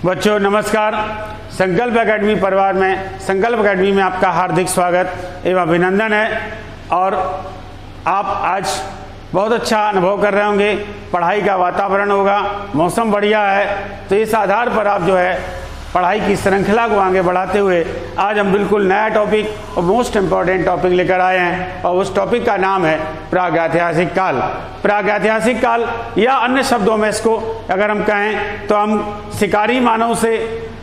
बच्चों नमस्कार। संकल्प एकेडमी परिवार में संकल्प एकेडमी में आपका हार्दिक स्वागत एवं अभिनंदन है। और आप आज बहुत अच्छा अनुभव कर रहे होंगे, पढ़ाई का वातावरण होगा, मौसम बढ़िया है, तो इस आधार पर आप जो है पढ़ाई की श्रृंखला को आगे बढ़ाते हुए आज हम बिल्कुल नया टॉपिक और मोस्ट इम्पॉर्टेंट टॉपिक लेकर आए हैं। और उस टॉपिक का नाम है प्रागैतिहासिक काल। प्रागैतिहासिक काल या अन्य शब्दों में इसको अगर हम कहें तो हम शिकारी मानव से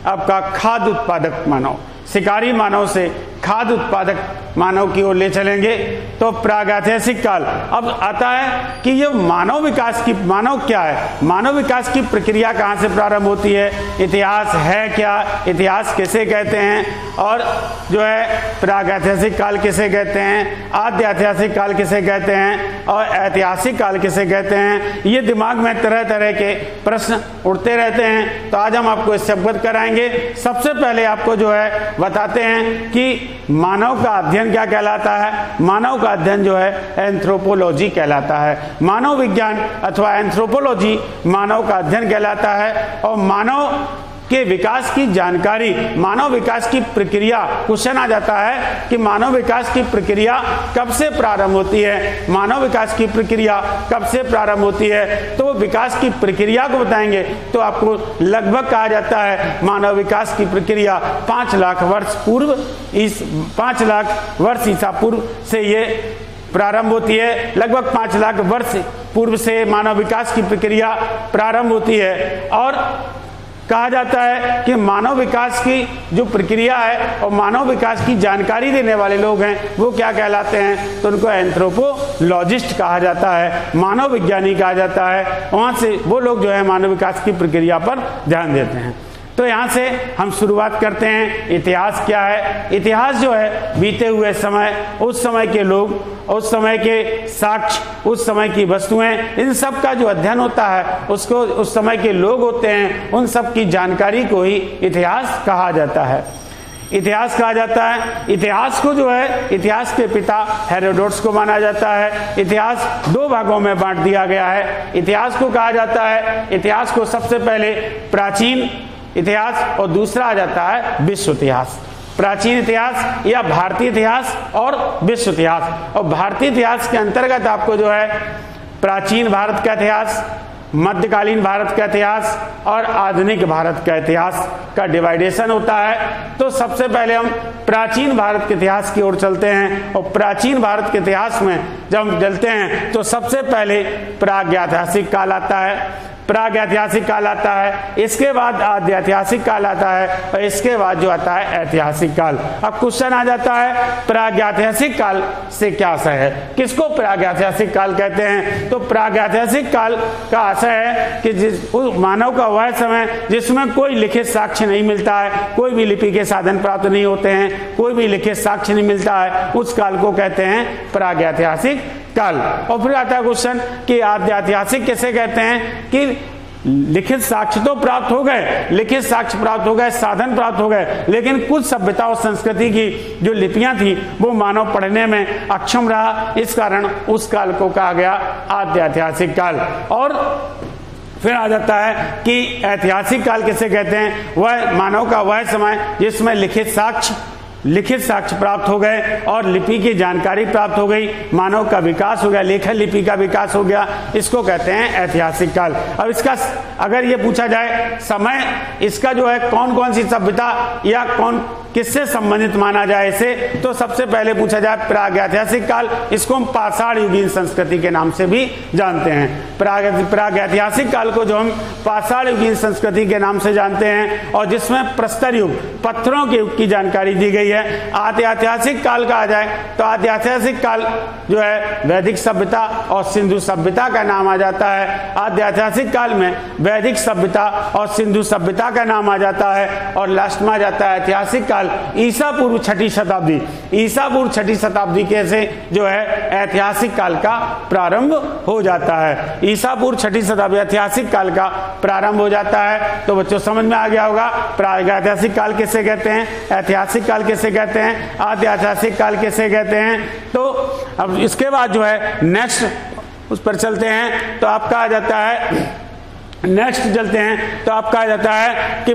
आपका खाद्य उत्पादक मानव, शिकारी मानव से खाद्य उत्पादक मानव की ओर ले चलेंगे। तो प्रागैतिहासिक काल अब आता है कि ये मानव क्या है, मानव विकास की प्रक्रिया कहाँ से प्रारंभ होती है, इतिहास है क्या, इतिहास किसे कहते हैं, और जो है प्रागैतिहासिक काल किसे कहते हैं, आद्य ऐतिहासिक काल किसे कहते हैं और ऐतिहासिक काल किसे कहते हैं। ये दिमाग में तरह तरह के प्रश्न उठते रहते हैं, तो आज हम आपको इससे अवगत कराएंगे। सबसे पहले आपको जो है बताते हैं कि मानव का अध्ययन क्या कहलाता है। मानव का अध्ययन जो है एंथ्रोपोलॉजी कहलाता है। मानव विज्ञान अथवा एंथ्रोपोलॉजी मानव का अध्ययन कहलाता है। और मानव के विकास की जानकारी, मानव विकास की प्रक्रिया, क्वेश्चन आ जाता है कि मानव विकास की प्रक्रिया कब से प्रारंभ होती है, मानव विकास की प्रक्रिया कब से प्रारंभ होती है, तो विकास की प्रक्रिया को बताएंगे तो आपको लगभग कहा जाता है मानव विकास की प्रक्रिया 5 लाख वर्ष पूर्व, इस 5 लाख वर्ष ईसा पूर्व से ये प्रारंभ होती है। लगभग 5 लाख वर्ष पूर्व से मानव विकास की प्रक्रिया प्रारंभ होती है। और कहा जाता है कि मानव विकास की जो प्रक्रिया है और मानव विकास की जानकारी देने वाले लोग हैं वो क्या कहलाते हैं, तो उनको एंथ्रोपोलॉजिस्ट कहा जाता है, मानव विज्ञानी कहा जाता है। वहाँ से वो लोग जो है मानव विकास की प्रक्रिया पर ध्यान देते हैं। तो यहाँ से हम शुरुआत करते हैं। इतिहास क्या है? इतिहास जो है बीते हुए समय, उस समय के लोग, उस समय के साक्ष्य, उस समय की वस्तुएं, इन सब का जो अध्ययन होता है उसको, उस समय के लोग होते हैं, उन सब की जानकारी को ही इतिहास कहा जाता है। इतिहास कहा जाता है। इतिहास को जो है इतिहास के पिता हेरोडोटस को माना जाता है। इतिहास 2 भागों में बांट दिया गया है। इतिहास को कहा जाता है, इतिहास को सबसे पहले प्राचीन इतिहास और दूसरा आ जाता है विश्व इतिहास। प्राचीन इतिहास या भारतीय इतिहास और विश्व इतिहास। और भारतीय इतिहास के अंतर्गत आपको जो है प्राचीन भारत का इतिहास, मध्यकालीन भारत का इतिहास और आधुनिक भारत का इतिहास का डिवाइडेशन होता है। तो सबसे पहले हम प्राचीन भारत के इतिहास की ओर चलते हैं। और प्राचीन भारत के इतिहास में जब हम चलते हैं तो सबसे पहले प्रागैतिहासिक काल आता है, प्रागैतिहासिक काल आता है, इसके बाद आद्य ऐतिहासिक काल आता है और इसके बाद जो आता है ऐतिहासिक काल। अब क्वेश्चन आ जाता है प्रागैतिहासिक काल से क्या आशय है, किसको प्रागैतिहासिक काल कहते हैं? तो प्रागैतिहासिक काल का आशय है कि मानव का वह समय जिसमें कोई लिखित साक्ष्य नहीं मिलता है, कोई भी लिपि के साधन प्राप्त नहीं होते हैं, कोई भी लिखित साक्ष्य नहीं मिलता है, उस काल को कहते हैं प्रागैतिहासिक काल। और फिर आता है क्वेश्चन कि आद्य ऐतिहासिक किसे कहते हैं? कि लिखित साक्ष्य तो प्राप्त हो गए, लिखित साक्ष्य प्राप्त हो गए, साधन प्राप्त हो गए, लेकिन कुछ सभ्यता और संस्कृति की जो लिपियां थी वो मानव पढ़ने में अक्षम रहा, इस कारण उस काल को कहा गया आद्य ऐतिहासिक काल। और फिर आ जाता है कि ऐतिहासिक काल किसे कहते हैं? वह मानव का वह समय जिसमें लिखित साक्ष्य प्राप्त हो गए और लिपि की जानकारी प्राप्त हो गई, मानव का विकास हो गया, लेखन लिपि का विकास हो गया, इसको कहते हैं ऐतिहासिक काल। अब इसका अगर ये पूछा जाए समय, इसका जो है कौन कौन सी सभ्यता या कौन किससे संबंधित माना जाए इसे, तो सबसे पहले पूछा जाए प्रागैतिहासिक काल। इसको हम पाषाण युगीन संस्कृति के नाम से भी जानते हैं। प्रागैतिहासिक काल को जो हम पाषाण युगीन संस्कृति के नाम से जानते हैं और जिसमें प्रस्तर युग, पत्थरों के युग की जानकारी दी गई है। आद्य ऐतिहासिक काल कहा जाए तो आद्य ऐतिहासिक काल जो है वैदिक सभ्यता और सिंधु सभ्यता का नाम आ जाता है। आद्य ऐतिहासिक काल में वैदिक सभ्यता और सिंधु सभ्यता का नाम आ जाता है। और लास्ट में आ जाता है ऐतिहासिक काल ईसा पूर्व 6ठी शताब्दी। ईसा पूर्व 6ठी शताब्दी के से जो है ऐतिहासिक काल का प्रारंभ हो जाता है। ईसा पूर्व 6ठी शताब्दी ऐतिहासिक काल का प्रारंभ हो जाता है। तो बच्चों समझ में आ गया होगा प्रागैतिहासिक काल किसे कहते हैं, ऐतिहासिक काल किसे कहते हैं, आद्य ऐतिहासिक काल किसे कहते हैं। तो अब इसके बाद जो है नेक्स्ट उस पर चलते हैं। तो आपका आ जाता है नेक्स्ट चलते हैं तो आपका आ जाता है कि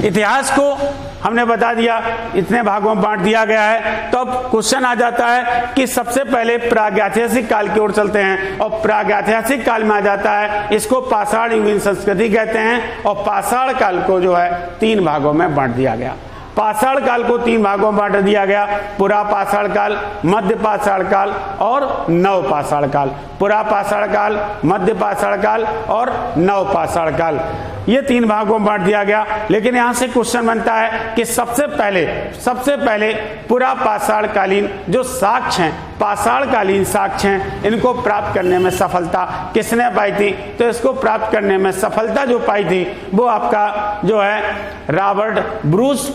इतिहास को हमने बता दिया, इतने भागों में बांट दिया गया है। तो अब क्वेश्चन आ जाता है कि सबसे पहले प्रागैतिहासिक काल की ओर चलते हैं, और प्रागैतिहासिक काल में आ जाता है इसको पाषाण युगीन संस्कृति कहते हैं, और पाषाण काल को जो है 3 भागों में बांट दिया गया। पाषाण काल को 3 भागों में बांट दिया गया, पुरा पाषाण काल, मध्य पाषाण काल और नव पाषाण काल। पुरा पाषाण काल, मध्य पाषाण काल और नव पाषाण काल, ये 3 भागों में बांट दिया गया। लेकिन यहां से क्वेश्चन बनता है कि सबसे पहले पुरा पाषाण कालीन जो साक्ष्य हैं, पाषाण कालीन साक्ष्य हैं, इनको प्राप्त करने में सफलता किसने पाई थी? तो इसको प्राप्त करने में सफलता जो पाई थी वो आपका जो है रॉबर्ट ब्रूस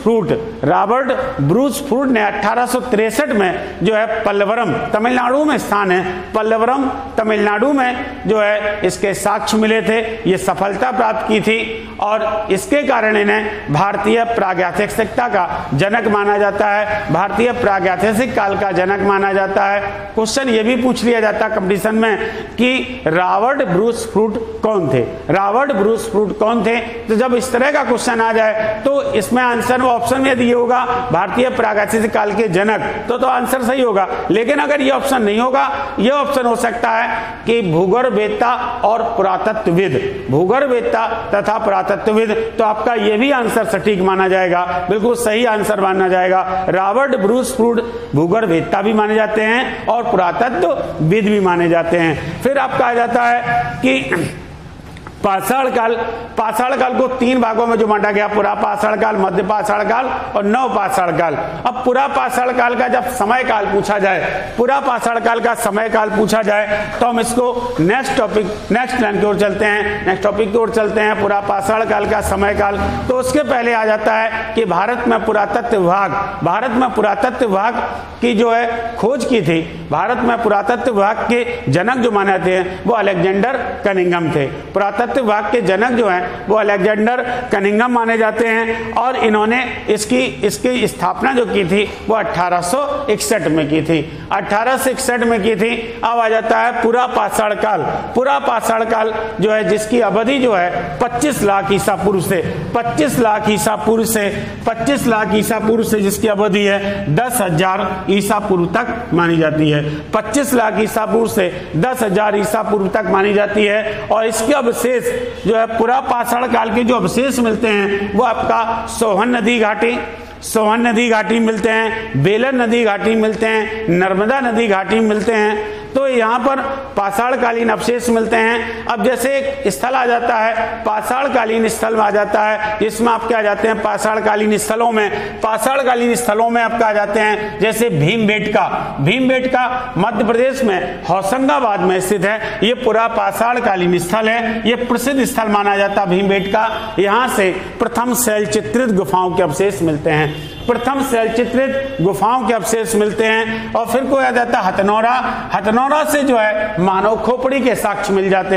फ्रूट ने 1863 में जो है पल्लवरम, तमिलनाडु में स्थान है, पल्लवरम तमिलनाडु में जो है इसके साक्ष्य मिले थे, ये सफलता प्राप्त की थी, और इसके कारण इन्हें भारतीय प्रागैतिहासिकता का जनक माना जाता है, भारतीय प्रागैतिहासिक काल का जनक माना जाता है। क्वेश्चन ये भी पूछ लिया जाता है कंपटीशन में कि रॉबर्ट ब्रूस फ्रूट कौन थे? रॉबर्ट ब्रूस फ्रूट कौन थे? तो जब इस तरह का क्वेश्चन आ जाए तो इसमें आंसर ऑप्शन में दिए होगा भारतीय प्रागैतिहासिक काल के जनक, तो आंसर सही होगा। लेकिन अगर ये ऑप्शन नहीं होगा, ये ऑप्शन हो सकता है कि भूगर्भवेत्ता और पुरातत्वविद, भूगर्भवेत्ता तथा पुरातत्वविद, तो आपका ये भी आंसर सटीक माना जाएगा, बिल्कुल सही आंसर माना जाएगा। रॉबर्ट ब्रूस फ्रूट भूगर्भवेत्ता भी माने जाते हैं और पुरातत्वविद भी माने जाते हैं। फिर आपका आ जाता है कि पाषाण काल को 3 भागों में जो बांटा गया, पुरा पाषाण काल, मध्य पाषाण काल और नव पाषाण काल। अब पुरा पाषाण काल का जब समय काल पूछा जाए, पुरा पाषाण काल का समय काल पूछा जाए, तो हम इसको नेक्स्ट लाइन की ओर चलते हैं, नेक्स्ट टॉपिक की ओर चलते हैं। पुरा पाषाण काल का समय काल, तो उसके पहले आ जाता है कि भारत में पुरातत्व विभाग की जो है खोज की थी। भारत में पुरातत्व विभाग के जनक जो माने जाते हैं वो अलेक्जेंडर कनिंघम थे। पुरातत्व विभाग के जनक जो हैं वो अलेक्जेंडर कनिंघम माने जाते हैं, और इन्होंने इसकी स्थापना जो की थी वो 1861 में की थी, 1861 में की थी। अब आ जाता है पुरा पाषाण काल। पुरा पाषाण काल जो है जिसकी अवधि जो है 25 लाख ईसा पूर्व से 25 लाख ईसा पूर्व से जिसकी अवधि है 10,000 ईसा पूर्व तक मानी जाती है। 25 लाख ईसा पूर्व से 10,000 ईसा पूर्व तक मानी जाती है। और इसके अवशेष जो है पुरा पाषाण काल के जो अवशेष मिलते हैं वो आपका सोहन नदी घाटी मिलते हैं, बेलन नदी घाटी मिलते हैं, नर्मदा नदी घाटी मिलते हैं। तो यहाँ पर पाषाण कालीन अवशेष मिलते हैं। अब जैसे एक स्थल आ जाता है, पाषाण कालीन स्थल में आ जाता है, जिसमें आपके आ जाते हैं पाषाण कालीन स्थलों में आपका आ जाते हैं जैसे भीमबेटका मध्य प्रदेश में होशंगाबाद में स्थित है। ये पूरा पाषाण कालीन स्थल है, ये प्रसिद्ध स्थल माना जाता है भीमबेटका। यहाँ से प्रथम शैल चित्रित गुफाओं के अवशेष मिलते हैं, और फिर कोई आ जाता है हथनौरा से जो है मानव खोपड़ी के साक्ष्य मिल जाते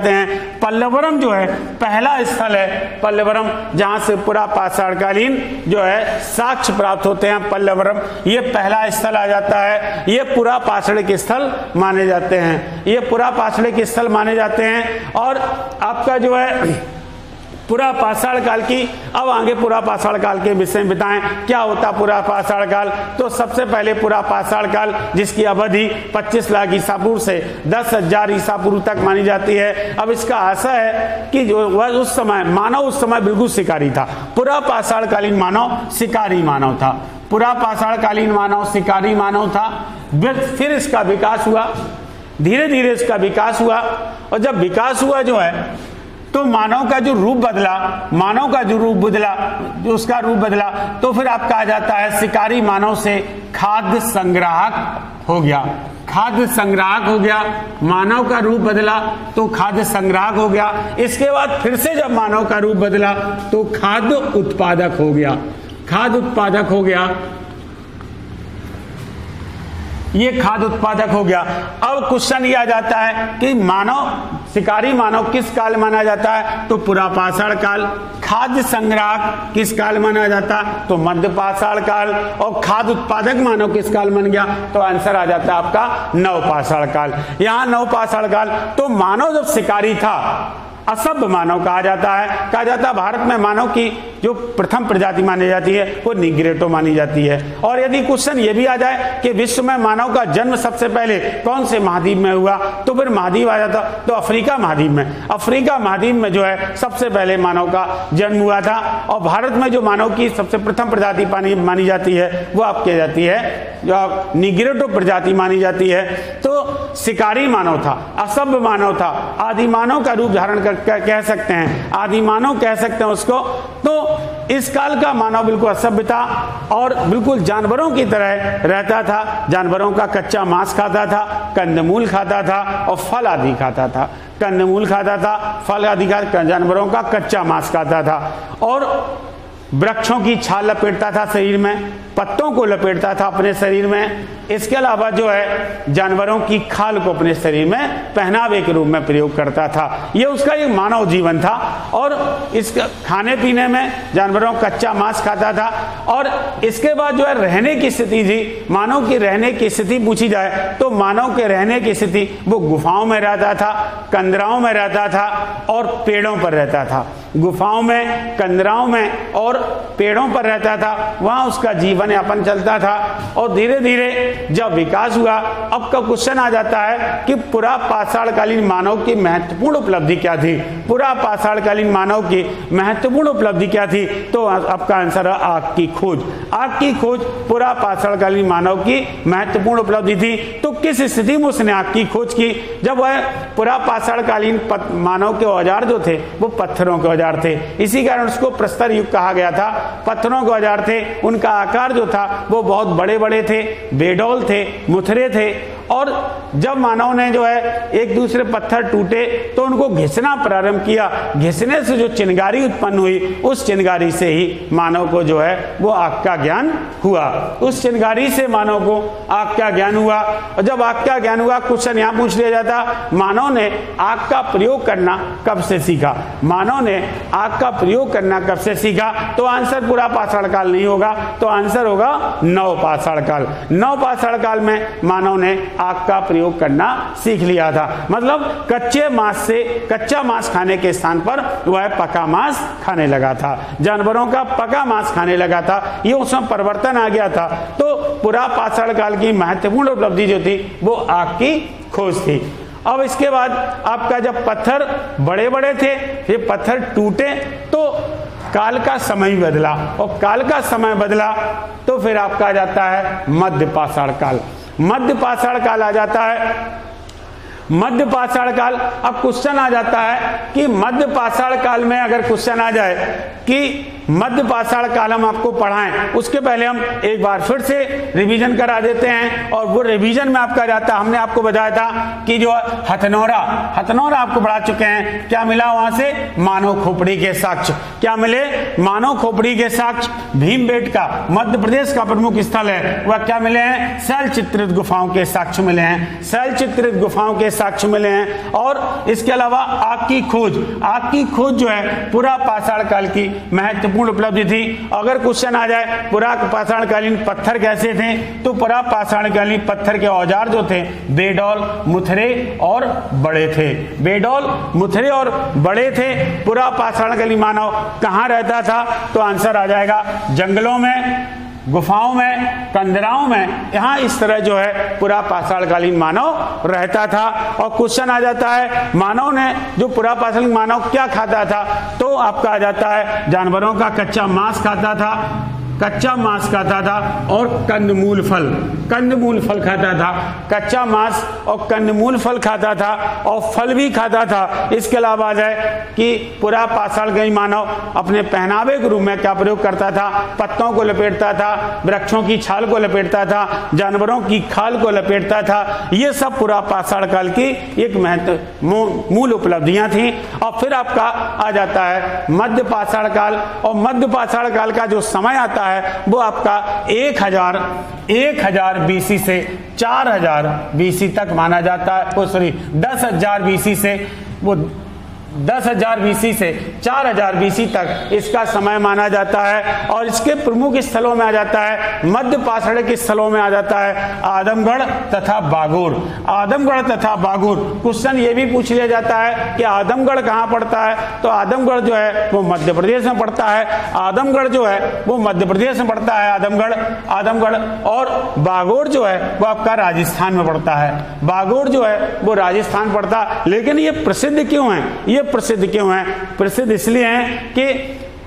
हैं, पल्लवरम जो है पहला स्थल है, पल्लवरम जहां से पूरा पाषाण कालीन जो है साक्ष्य प्राप्त होते हैं। पल्लवरम ये पहला स्थल आ जाता है, ये पूरा पाषाण के स्थल माने जाते हैं। और आपका जो है पूरा पाषाण काल की, अब आगे पूरा पाषाण काल के विषय में बताएं क्या होता पूरा पाषाण काल। तो सबसे पहले पूरा पाषाण काल जिसकी अवधि 25 लाख ईसा पूर्व से 10,000 ईसा पूर्व तक मानी जाती है। अब इसका आशा है कि जो वह उस समय बिल्कुल शिकारी था। पूरा पाषाण कालीन मानव शिकारी मानव था, फिर इसका विकास हुआ, धीरे धीरे इसका विकास हुआ, और जब विकास हुआ जो है तो मानव का जो रूप बदला, तो फिर आपका आ जाता है शिकारी मानव से खाद्य संग्राहक हो गया, मानव का रूप बदला तो खाद्य संग्राहक हो गया। इसके बाद फिर से जब मानव का रूप बदला तो खाद्य उत्पादक हो गया। ये खाद्य उत्पादक हो गया। अब क्वेश्चन ये आ जाता है कि मानव शिकारी मानव किस काल माना जाता है? तो पुरापाषाण काल। खाद्य संग्राहक किस काल माना जाता? तो मध्य पाषाण काल। और खाद्य उत्पादक मानव किस काल बन गया? तो आंसर आ जाता है आपका नवपाषाण काल। यहाँ नवपाषाण काल। तो मानव जब शिकारी था, असभ्य मानव कहा जाता है भारत में मानव की जो प्रथम प्रजाति मानी जाती है वो निग्रेटो मानी जाती है। और यदि क्वेश्चन ये भी आ जाए कि विश्व में मानव का जन्म सबसे पहले कौन से महाद्वीप में हुआ, तो फिर महाद्वीप आ जाता तो अफ्रीका महाद्वीप में। अफ्रीका महाद्वीप में जो है सबसे पहले मानव का जन्म हुआ था। और भारत में जो मानव की सबसे प्रथम प्रजाति मानी जाती है वो आप कह जाती है जो निग्रेटो प्रजाति मानी जाती है। तो शिकारी मानव था, असभ्य मानव था, आदि मानव का रूप धारण कर कह सकते हैं, आदि मानव कह सकते हैं उसको। तो इस काल का मानव बिल्कुल असभ्य था और बिल्कुल जानवरों की तरह रहता था। जानवरों का कच्चा मांस खाता था, कंदमूल खाता था और फल आदि खाता था। कंदमूल खाता था, फल आदि खाता, जानवरों का कच्चा मांस खाता था। और वृक्षों की छाल लपेटता था शरीर में, पत्तों को लपेटता था अपने शरीर में। इसके अलावा जो है जानवरों की खाल को अपने शरीर में पहनावे के रूप में प्रयोग करता था। ये उसका एक मानव जीवन था। और इसके खाने पीने में जानवरों का कच्चा मांस खाता था। और इसके बाद जो है रहने की स्थिति थी, मानव की रहने की स्थिति पूछी जाए तो मानव के रहने की स्थिति वो गुफाओं में रहता था, कंदराओं में रहता था और पेड़ों पर रहता था। गुफाओं में, कंदराओं में और पेड़ों पर रहता था, वहां उसका जीवन यापन चलता था। और धीरे धीरे जब विकास हुआ, अब का क्वेश्चन आ जाता है कि पुरापाषाणकालीन मानव की महत्वपूर्ण उपलब्धि क्या थी? पुरापाषाणकालीन मानव की महत्वपूर्ण उपलब्धि क्या थी? तो आपका आंसर है आग की खोज। आग की खोज पुरापाषाणकालीन मानव की महत्वपूर्ण उपलब्धि थी। तो किस स्थिति में उसने आग की खोज की? जब वह पुरापाषाणकालीन मानव के औजार जो थे वो पत्थरों के औजार थे, इसी कारण उसको प्रस्तर युग कहा गया था। पत्थरों के औजार थे, उनका आकार जो था वो बहुत बड़े बड़े थे, बेडौल थे, मुथरे थे। और जब मानव ने जो है एक दूसरे पत्थर टूटे तो उनको घिसना प्रारंभ किया। घिसने से जो चिंगारी उत्पन्न हुई, उस चिंगारी से ही मानव को जो है वो आग का ज्ञान हुआ। उस चिंगारी से मानव को आग का ज्ञान हुआ। और जब आग का ज्ञान हुआ, क्वेश्चन यहाँ पूछ लिया जाता, मानव ने आग का प्रयोग करना कब से सीखा? मानव ने आग का प्रयोग करना कब से सीखा? तो आंसर पुरापाषाण काल नहीं होगा, तो आंसर होगा नवपाषाण काल। नवपाषाण काल में मानव ने आग का प्रयोग करना सीख लिया था। मतलब कच्चे मांस से, कच्चा मांस खाने के स्थान पर वह पका मांस खाने लगा था, जानवरों का पका मांस खाने लगा था। ये उसमें परिवर्तन आ गया था। तो पुरापाषाण काल की महत्वपूर्ण उपलब्धि जो थी वो आग की खोज थी। अब इसके बाद आपका जब पत्थर बड़े बड़े थे, ये पत्थर टूटे तो काल का समय बदला। और काल का समय बदला तो फिर आपका आ जाता है मध्यपाषाण काल। मध्यपाषाण काल आ जाता है। मध्यपाषाण काल, अब क्वेश्चन आ जाता है कि मध्यपाषाण काल में अगर क्वेश्चन आ जाए कि मध्यपाषाण काल हम आपको पढ़ाएं, उसके पहले हम एक बार फिर से रिवीजन करा देते हैं। और वो रिवीजन में आपका जाता, हमने आपको बताया था कि जो हथनौरा आपको पढ़ा चुके हैं। क्या मिला वहां से? मानव खोपड़ी के साक्ष्य। क्या मिले? मानव खोपड़ी के साक्ष्य। भीमबेटका मध्य प्रदेश का प्रमुख स्थल है, वह क्या मिले हैं? शैल चित्रित गुफाओं के साक्ष्य मिले हैं। शैल चित्रित गुफाओं के साक्ष्य मिले हैं। और इसके अलावा आग की खोज। आग की खोज जो है पुरापाषाण काल की महत्वपूर्ण उपलब्धि थी। अगर क्वेश्चन आ जाए पुरापाषाणकालीन पत्थर कैसे थे, तो पुरापाषाणकालीन पत्थर के औजार जो थे बेडौल, मुथरे और बड़े थे। बेडौल, मुथरे और बड़े थे। पुरापाषाणकालीन मानव कहाँ रहता था? तो आंसर आ जाएगा जंगलों में, गुफाओं में, कंदराओं में। यहाँ इस तरह जो है पुरापाषाणकालीन मानव रहता था। और क्वेश्चन आ जाता है मानव ने, जो पुरापाषाणकालीन मानव क्या खाता था? तो आपका आ जाता है जानवरों का कच्चा मांस खाता था, कच्चा मांस खाता था और कंदमूल फल खाता था। कच्चा मांस और कंदमूल फल खाता था और फल भी खाता था। इसके अलावा है कि पुरापाषाणकालीन मानव अपने पहनावे के रूप में क्या प्रयोग करता था? पत्तों को लपेटता था, वृक्षों की छाल को लपेटता था, जानवरों की खाल को लपेटता था। ये सब पुरापाषाण काल की एक मूल उपलब्धियां थी। और फिर आपका आ जाता है मध्यपाषाण काल। और मध्यपाषाण काल का जो समय आता है वो आपका 1000 BC से 4000 BC तक माना जाता है। 10,000 BC से वो 10,000 BC से 4000 BC तक इसका समय माना जाता है। और इसके प्रमुख स्थलों में आ जाता है, मध्य पाषाण के स्थलों में आ जाता है आदमगढ़ तथा बागोर। आदमगढ़ तथा बागोर, क्वेश्चन ये भी पूछ लिया जाता है कि आदमगढ़ कहाँ पड़ता है, तो आदमगढ़ जो है वो मध्य प्रदेश में पड़ता है। आदमगढ़ जो है वो मध्य प्रदेश में पड़ता है, आदमगढ़। और बागोर जो है वो आपका राजस्थान में पड़ता है। बागोर जो है वो राजस्थान पड़ता है। लेकिन ये प्रसिद्ध क्यों है? ये प्रसिद्ध क्यों है? प्रसिद्ध इसलिए हैं कि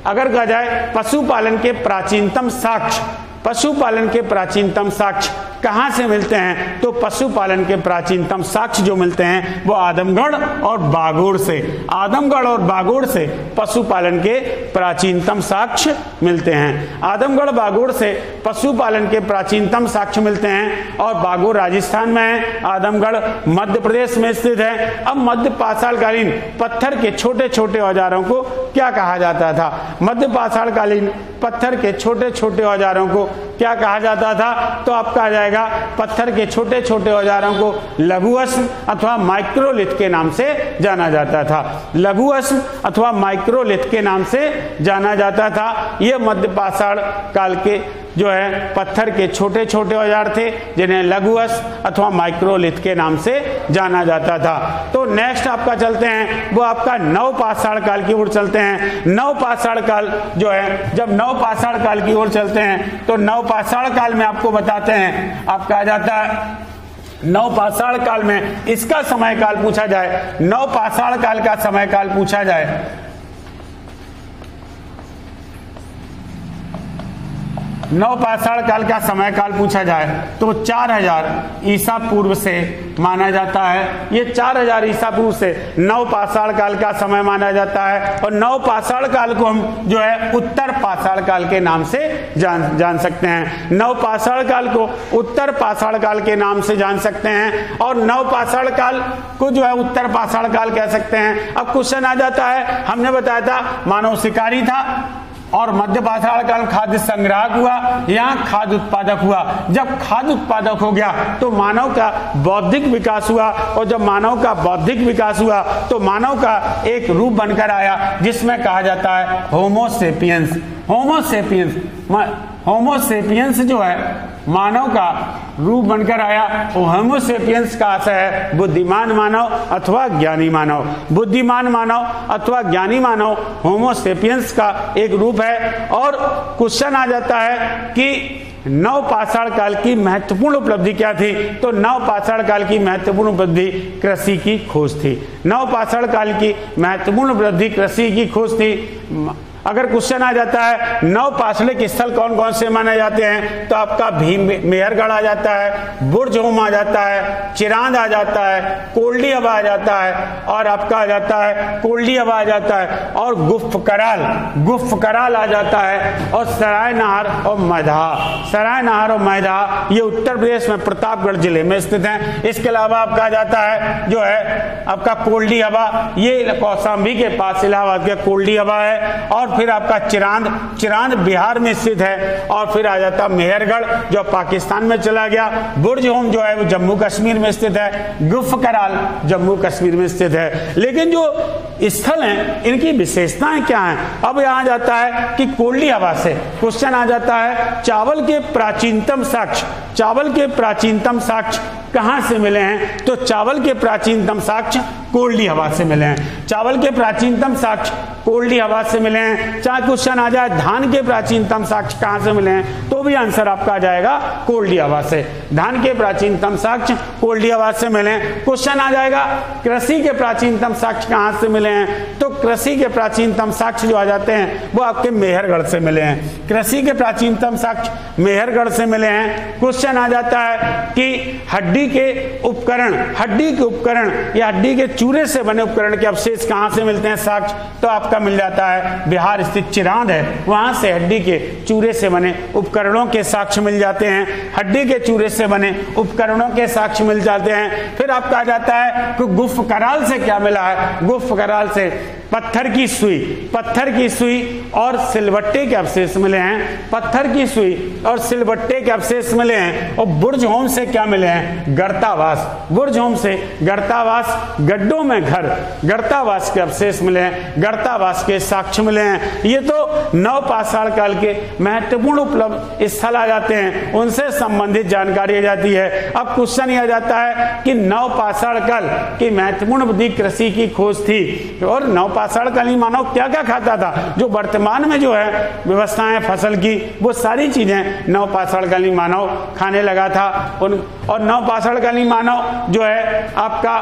अगर कहा जाए पशुपालन के प्राचीनतम साक्ष्य, पशुपालन के प्राचीनतम साक्ष्य कहां से मिलते हैं, तो पशुपालन के प्राचीनतम साक्ष्य जो मिलते हैं वो आदमगढ़ और बागोर से। आदमगढ़ और बागोर से पशुपालन के प्राचीनतम साक्ष्य मिलते हैं। आदमगढ़ बागोर से पशुपालन के प्राचीनतम साक्ष्य मिलते हैं। और बागोर राजस्थान में है, आदमगढ़ मध्य प्रदेश में स्थित है। अब मध्य पाषाणकालीन पत्थर के छोटे छोटे औजारों को क्या कहा जाता था? मध्य पाषाणकालीन पत्थर के छोटे छोटे औजारों को क्या कहा जाता था? तो आपका आ जाएगा पत्थर के छोटे छोटे औजारों को लघु अश्म अथवा माइक्रोलिथ के नाम से जाना जाता था। लघु अश्म अथवा माइक्रोलिथ के नाम से जाना जाता था। यह मध्य पाषाण काल के जो है पत्थर के छोटे छोटे औजार थे जिन्हें लघु अश्म अथवा माइक्रोलिथ के नाम से जाना जाता था। तो नेक्स्ट आपका चलते हैं वो आपका नव पाषाण काल की ओर चलते हैं। नव पाषाण काल जो है, जब नव पाषाण काल की ओर चलते हैं तो नव पाषाण काल में आपको बताते हैं, आपका आ जाता है नव पाषाण काल में इसका समय काल पूछा जाए, नव पाषाण काल का समय काल पूछा जाए, नव पाषाण काल का समय काल पूछा जाए तो 4000 ईसा पूर्व से माना जाता है। ये 4000 ईसा पूर्व से नव पाषाण काल का समय माना जाता है। और नव पाषाण काल को हम जो है उत्तर पाषाण काल के नाम से जान सकते हैं। नव पाषाण काल को उत्तर पाषाण काल के नाम से जान सकते हैं। और नव पाषाण काल को जो है उत्तर पाषाण काल कह सकते हैं। अब क्वेश्चन आ जाता है, हमने बताया था मानव शिकारी था और मध्य पाषाण काल खाद्य संग्राहक हुआ, यहाँ खाद्य उत्पादक हुआ। जब खाद्य उत्पादक हो गया तो मानव का बौद्धिक विकास हुआ। और जब मानव का बौद्धिक विकास हुआ तो मानव का एक रूप बनकर आया जिसमें कहा जाता है होमो सेपियंस। होमो सेपियंस जो है मानव का रूप बनकर आया। होमो सेपियंस का अर्थ है बुद्धिमान मानव अथवा ज्ञानी मानव। बुद्धिमान मानव अथवा ज्ञानी मानव होमो सेपियंस का एक रूप है। और क्वेश्चन आ जाता है कि नव पाषाण काल की महत्वपूर्ण उपलब्धि क्या थी, तो नव पाषाण काल की महत्वपूर्ण उपलब्धि कृषि की खोज थी। नव पाषाण काल की महत्वपूर्ण उपलब्धि कृषि की खोज थी। अगर क्वेश्चन आ जाता है नव पाषाणिक स्थल कौन कौन से माने जाते हैं, तो आपका भीम मेहरगढ़ आ जाता है, बुर्जहोम आ जाता है, चिरांद आ जाता है, कोल्डी हवा आ जाता है, और आपका आ जाता है कोल्डी हवा आ जाता है, और गुफ कराल आ जाता है, और सराय नहर और मैधा ये उत्तर प्रदेश में प्रतापगढ़ जिले में स्थित है। इसके अलावा आपका आ जाता है जो है आपका कोल्डी हवा, ये कौशाम्बी के पास इलाहाबाद का कोल्डी हवा है। और फिर आपका चिरांद बिहार में स्थित है। और फिर आ जाता मेहरगढ़ जो पाकिस्तान में चला गया। बुर्जहोम जो है वो जम्मू कश्मीर में स्थित है। गुफ कराल जम्मू कश्मीर में स्थित है। लेकिन जो स्थल हैं इनकी विशेषताएं क्या हैं? अब यहां जाता है कि कोल्डी हवा से क्वेश्चन आ जाता है चावल के प्राचीनतम साक्ष्य कहां से मिले हैं, तो चावल के प्राचीनतम साक्ष्य कोल्डी हवा से मिले हैं। चावल के प्राचीनतम साक्ष्य कोल्डी हवा से मिले हैं। चाहे क्वेश्चन आ जाए धान के प्राचीनतम साक्ष्य कहां से मिले हैं, तो भी आंसर आपका आ जाएगा कोल्डी हवा से। धान के प्राचीनतम साक्ष्य कोल्डी हवा से मिले हैं। क्वेश्चन आ जाएगा कृषि के प्राचीनतम साक्ष्य कहां से मिले हैं, तो कृषि के प्राचीनतम साक्ष्य जो आ जाते हैं वो आपके मेहरगढ़ से मिले हैं। कृषि के प्राचीनतम साक्ष्य मेहरगढ़ से मिले हैं। क्वेश्चन आ जाता है कि हड्डी के उपकरण या हड्डी के चूरे से बने उपकरण के अवशेष कहां से मिलते हैं साक्ष्य, तो आपका मिल जाता है बिहार स्थित चिरांद है, वहां से हड्डी के चूरे से बने उपकरणों के साक्ष्य मिल जाते हैं। हड्डी के चूरे से बने उपकरणों के साक्ष्य मिल जाते हैं। फिर आपका आ जाता है कि गुफ कराल से क्या मिला है, गुफ कराल से पत्थर की सुई और सिलबट्टे के अवशेष मिले हैं। पत्थर की सुई और सिलबट्टे के अवशेष मिले हैं। और बुर्जहोम से क्या मिले हैं? गर्तावास। बुर्जहोम से गर्तावास, गड्ढों में घर, गर्तावास के अवशेष मिले हैं, गर्तावास के साक्ष्य मिले हैं। ये तो नवपाषाण काल के महत्वपूर्ण उपलब्ध स्थल आ जाते हैं, उनसे संबंधित जानकारी आ जाती है। अब क्वेश्चन यह आ जाता है कि नवपाषाण काल की महत्वपूर्ण बुद्धि कृषि की खोज थी। और नवपाषाण कालीन मानव क्या क्या खाता था? जो वर्तमान में जो है व्यवस्थाएं फसल की, वो सारी चीजें नवपाषाण कालीन मानव खाने लगा था। और नवपाषाण कालीन मानव जो है आपका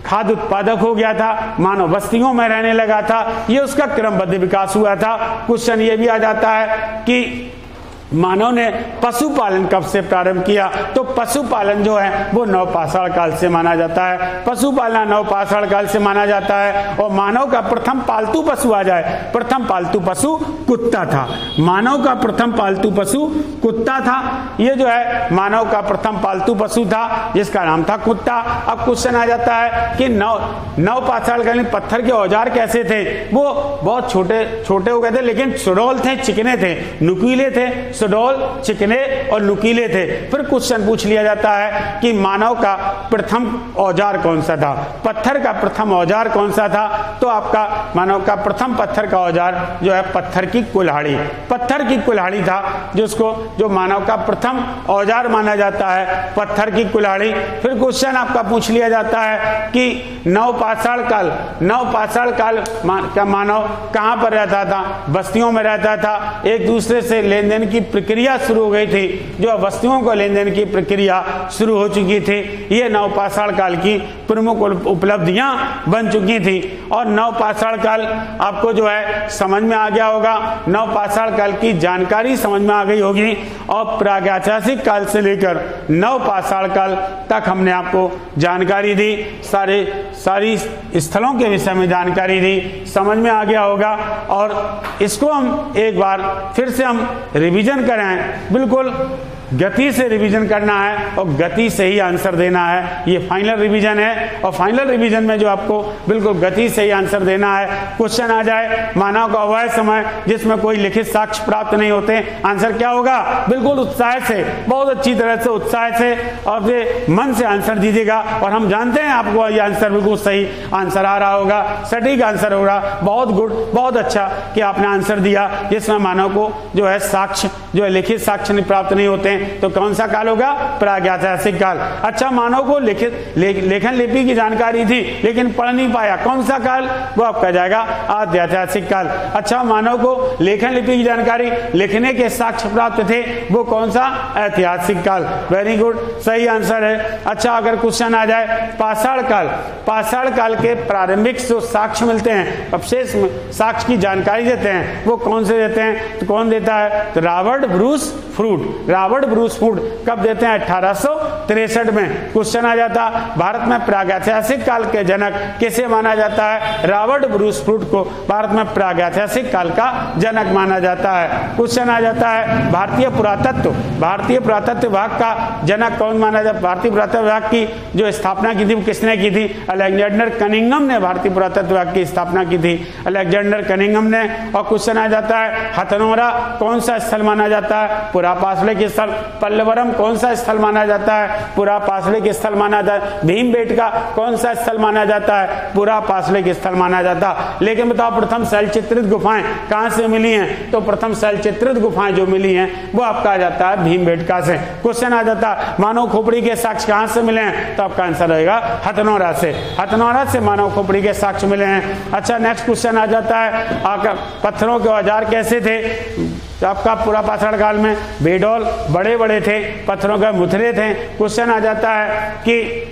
खाद्य उत्पादक हो गया था, मानव बस्तियों में रहने लगा था। ये उसका क्रमबद्ध विकास हुआ था। क्वेश्चन ये भी आ जाता है कि मानव ने पशुपालन कब से प्रारंभ किया? तो पशुपालन जो है वो नवपाषाण काल से माना जाता है। पशुपालन नवपाषाण काल से माना जाता है। और मानव का प्रथम पालतू पशु आ जाए, प्रथम पालतू पशु कुत्ता था। मानव का प्रथम पालतू पशु कुत्ता था। ये जो है मानव का प्रथम पालतू पशु था, जिसका नाम था कुत्ता। अब क्वेश्चन आ जाता है कि नवपाषाण कालीन पत्थर के औजार कैसे थे? वो बहुत छोटे छोटे हो गए थे, लेकिन सुडौल थे, चिकने थे, नुकीले थे। सुडौल, चिकने और नुकीले थे। फिर क्वेश्चन पूछ लिया जाता है कि मानव का प्रथम औजार कौन सा था? पत्थर का प्रथम औजार कौन सा था? तो आपका मानव का प्रथम पत्थर का औजार जो है पत्थर की कुल्हाड़ी, पत्थर की कुल्हाड़ी था, जिसको जो मानव का प्रथम औजार माना जाता है, पत्थर की कुल्हाड़ी। फिर क्वेश्चन आपका पूछ लिया जाता है कि नवपाषाण काल का मानव कहां पर रहता था? बस्तियों में रहता था। एक दूसरे से लेन देन की प्रक्रिया शुरू हो गई थी, जो वस्तुओं को लेन देन की प्रक्रिया शुरू हो चुकी थी। ये नवपाषाण काल की प्रमुख उपलब्धियां बन चुकी थी। और नवपाषाण काल आपको जो है समझ में आ गया होगा, नवपाषाण काल की जानकारी समझ में आ गई होगी। और प्रागैतिहासिक काल से लेकर नवपाषाण काल तक हमने आपको जानकारी दी, सारी स्थलों के विषय में जानकारी दी, समझ में आ गया होगा। और इसको हम एक बार फिर से हम रिवीजन करें, बिल्कुल गति से रिवीजन करना है और गति से ही आंसर देना है। ये फाइनल रिवीजन है और फाइनल रिवीजन में जो आपको बिल्कुल गति से ही आंसर देना है। क्वेश्चन आ जाए मानव का वह समय जिसमें कोई लिखित साक्ष्य प्राप्त नहीं होते, आंसर क्या होगा? बिल्कुल उत्साह से, बहुत अच्छी तरह से उत्साह से और मन से आंसर दीजिएगा। और हम जानते हैं आपको ये आंसर बिल्कुल सही आंसर आ रहा होगा, सटीक आंसर होगा। बहुत गुड, बहुत अच्छा कि आपने आंसर दिया जिसमें मानव को जो है साक्ष्य, जो है लिखित साक्ष्य प्राप्त नहीं होते। तो कौन सा काल होगा? प्रागैतिहासिक काल। अच्छा, मानव को लेखन लिपि की जानकारी थी लेकिन पढ़ नहीं पाया, कौन सा काल? वो आपका जाएगा आद्यैतिहासिक काल। अच्छा, मानव को लेखन लिपि की जानकारी, लिखने के साक्ष्य प्राप्त थे, वो कौन सा? ऐतिहासिक काल। वेरी गुड, सही आंसर है। अच्छा, अगर क्वेश्चन आ जाए पाषाण काल, पाषाण काल के प्रारंभिक जो साक्ष्य मिलते हैं, अवशेष साक्ष्य की जानकारी देते हैं, वो कौन से देते हैं? तो कौन देता है? तो Robert Bruce fruit. Robert Bruce fruit कब देते हैं? 1863 में। क्वेश्चन आ जाता, भारत में प्रागैतिहासिक काल के जनक किसे माना जाता है? रॉबर्ट ब्रूस फ्रूट को भारत में प्रागैतिहासिक काल का जनक माना जाता है। क्वेश्चन आ जाता है भारतीय पुरातत्व विभाग का जनक कौन माना जाता है? भारतीय पुरातत्व विभाग की जो स्थापना की थी वो किसने की थी? अलेक्जेंडर कनिंघम ने भारतीय पुरातत्व विभाग की स्थापना की थी, अलेक्जेंडर कनिंघम ने। और क्वेश्चन आ जाता है हथनोरा कौन सा स्थल माना जाता है? पुरापाषाणिक स्थल। पल्लवरम कौन सा स्थल माना जाता है? पुरापाषाणिक स्थल माना जाता है। भीमबेटका कौन सा स्थल माना जाता है? पुरापाषाणिक स्थल माना जाता। लेकिन बताओ प्रथम शैलचित्रित गुफाएं कहां से मिली हैं? तो प्रथम शैलचित्रित गुफाएं जो मिली हैं वो आपका आ जाता है भीमबेटका से। क्वेश्चन आ जाता मानव खोपड़ी के साक्ष्य कहां से मिले हैं? तो आपका आंसर रहेगा हथनोरा से। हथनोरा से मानव खोपड़ी के साक्ष्य मिले हैं। अच्छा, नेक्स्ट क्वेश्चन आ जाता है पत्थरों के औजार कैसे थे? तो आपका पुरापाषाण काल में बेडौल बड़े बड़े थे, पत्थरों के मुथरे थे। क्वेश्चन आ जाता है कि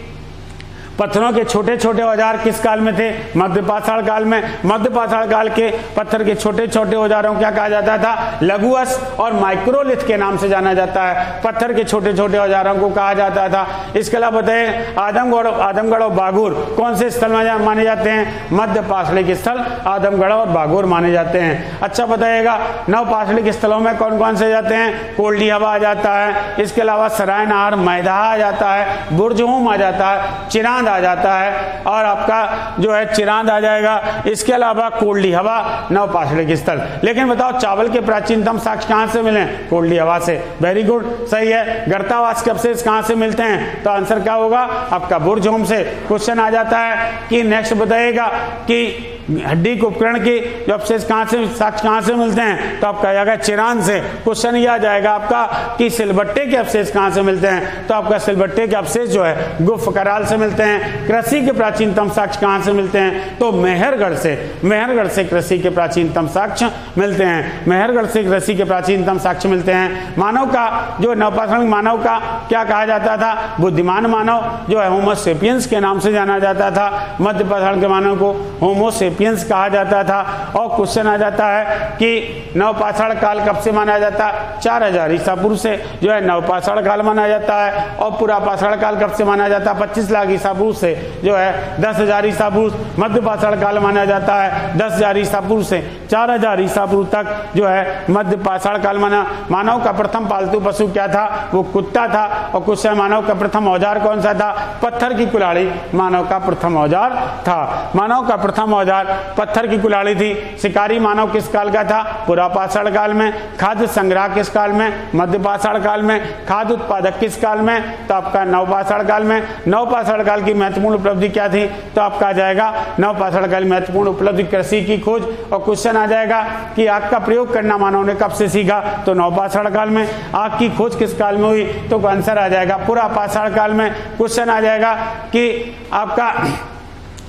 पत्थरों के छोटे छोटे औजार किस काल में थे? मध्यपाषाण काल में। मध्यपाषाण काल के पत्थर के छोटे छोटे औजारों को क्या कहा जाता था? लघुअस और माइक्रोलिथ के नाम से जाना जाता है। पत्थर के छोटे छोटे औजारों को कहा जाता था। इसके अलावा बताइए आदमगढ़ और बागुर कौन से स्थल माने जाते हैं? मध्यपाषाणिक स्थल आदमगढ़ और बागुर माने जाते हैं। अच्छा बताइएगा नवपाषाणिक स्थलों में कौन कौन से जाते हैं? कोल्डी हवा आ जाता है, इसके अलावा सरायनहार मैदाहा आ जाता है, बुर्जहोम आ जाता है, चिरांद चांद आ जाता है और आपका जो है चिरांद आ जाएगा। इसके अलावा कोल्डी हवा, नवपाषाणिक स्थल। लेकिन बताओ चावल के प्राचीनतम साक्ष्य कहां से मिले? कोल्डी हवा से। वेरी गुड, सही है। गर्तावास के अवशेष कहां से मिलते हैं? तो आंसर क्या होगा आपका? बुर्जहोम से। क्वेश्चन आ जाता है कि नेक्स्ट बताइएगा कि हड्डी के उपकरण के जो अवशेष कहां से, साक्ष्य कहां से मिलते हैं? तो आपका जाएगा चिरांद से। क्वेश्चन ये आ जाएगा आपका कि सिलबट्टे के अवशेष कहां से मिलते हैं? तो आपका सिलबट्टे के अवशेष जो है गुफ कराल से मिलते हैं। कृषि के प्राचीनतम साक्ष्य कहां से मिलते हैं? तो मेहरगढ़ से। मेहरगढ़ से कृषि के प्राचीनतम साक्ष्य मिलते हैं। मेहरगढ़ से कृषि के प्राचीनतम साक्ष्य मिलते हैं। मानव का जो नवपाषाणिक मानव का क्या कहा जाता था? बुद्धिमान मानव जो है होमो सेपियंस के नाम से जाना जाता था। मध्य पाषाण के मानव को होमो सेपियंस कहा जाता था। और क्वेश्चन आ जाता है कि नवपाषाण काल कब से माना जाता है? 4000 ईसा पूर्व से जो है नवपाषाण काल माना जाता है। और पूरा पाषाण काल कब से माना जाता है? 25 लाख ईसा पूर्व से जो है 10,000 ईसा पूर्व। मध्य पाषाण काल माना जाता है 10,000 ईसा पूर्व से 4000 ईसा पूर्व तक जो है मध्य पाषाण काल माना। मानव का प्रथम पालतू पशु क्या था? वो कुत्ता था। और क्वेश्चन मानव का प्रथम औजार कौन सा था? पत्थर की कुल्हाड़ी मानव का प्रथम औजार था। मानव का प्रथम औजार पत्थर की कुल्हाड़ी थी। शिकारी मानव किस काल का था? पुरापाषाण काल में। खाद्य संग्रह किस काल में? मध्य पाषाण काल में। खाद्य उत्पादक किस काल में? तो आपका नवपाषाण काल में। नवपाषाण काल की महत्वपूर्ण उपलब्धि क्या थी? तो आपका आ जाएगा नवपाषाण काल महत्वपूर्ण उपलब्धि कृषि की खोज। और क्वेश्चन आ जाएगा कि आग का प्रयोग करना मानव ने कब से सीखा? तो नवपाषाण काल में। आग की खोज किस काल में हुई? तो आंसर आ जाएगा पुरापाषाण काल में। क्वेश्चन आ जाएगा कि आपका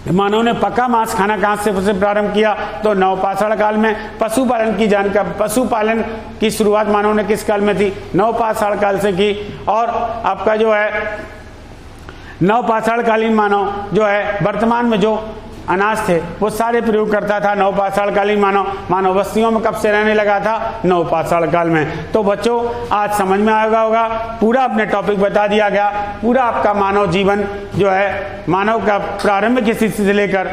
मानव ने पका मांस खाना कहां से प्रारंभ किया? तो नवपाषाण काल में। पशुपालन की जानकारी, पशुपालन की शुरुआत मानव ने किस काल में थी? नवपाषाण काल से की। और आपका जो है नवपाषाण कालीन मानव जो है वर्तमान में जो अनाज थे वो सारे प्रयोग करता था। नवपाषाण कालीन मानव बस्तियों में कब से रहने लगा था? नवपाषाण काल में। तो बच्चों आज समझ में आएगा होगा, पूरा अपने टॉपिक बता दिया गया। पूरा आपका मानव जीवन जो है मानव का प्रारंभिक स्थिति से लेकर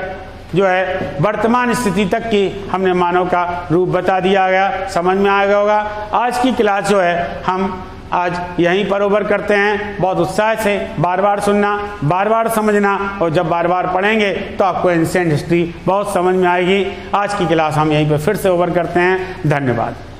जो है वर्तमान स्थिति तक की हमने मानव का रूप बता दिया गया। समझ में आएगा होगा। आज की क्लास जो है हम आज यहीं पर ओवर करते हैं। बहुत उत्साह से बार बार सुनना, बार बार समझना, और जब बार बार पढ़ेंगे तो आपको एंशिएंट हिस्ट्री बहुत समझ में आएगी। आज की क्लास हम यहीं पर फिर से ओवर करते हैं। धन्यवाद।